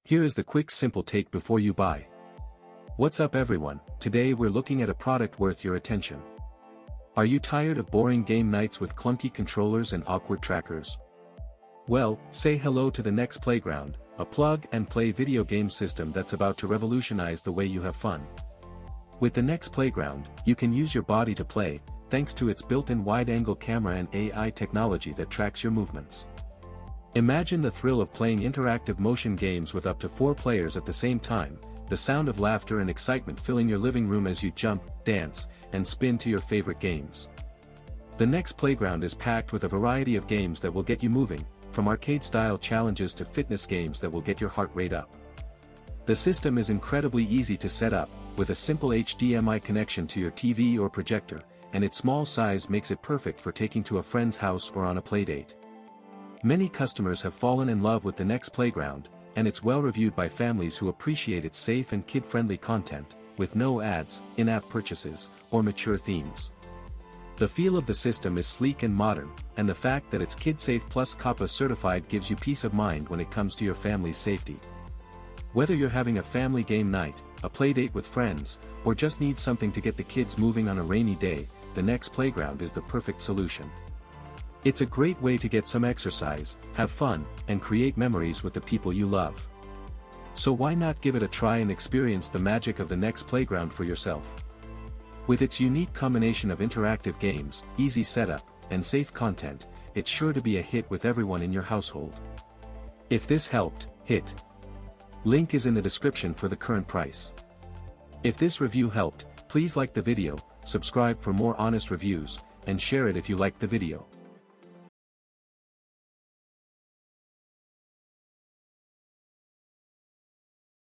Here is the quick simple take before you buy. What's up everyone, today we're looking at a product worth your attention. Are you tired of boring game nights with clunky controllers and awkward trackers? Well, say hello to the next playground, a plug-and-play video game system that's about to revolutionize the way you have fun. With the next playground, you can use your body to play, thanks to its built-in wide-angle camera and AI technology that tracks your movements. Imagine the thrill of playing interactive motion games with up to 4 players at the same time, the sound of laughter and excitement filling your living room as you jump, dance, and spin to your favorite games. The next playground is packed with a variety of games that will get you moving, from arcade-style challenges to fitness games that will get your heart rate up. The system is incredibly easy to set up, with a simple HDMI connection to your TV or projector, and its small size makes it perfect for taking to a friend's house or on a playdate. Many customers have fallen in love with the next playground, and it's well reviewed by families who appreciate its safe and kid-friendly content, with no ads, in-app purchases, or mature themes. The feel of the system is sleek and modern, and the fact that it's KidSafe Plus COPPA certified gives you peace of mind when it comes to your family's safety. Whether you're having a family game night, a playdate with friends, or just need something to get the kids moving on a rainy day, the next playground is the perfect solution. It's a great way to get some exercise, have fun, and create memories with the people you love. So why not give it a try and experience the magic of the next playground for yourself? With its unique combination of interactive games, easy setup, and safe content, it's sure to be a hit with everyone in your household. If this helped, hit. Link is in the description for the current price. If this review helped, please like the video, subscribe for more honest reviews, and share it if you liked the video.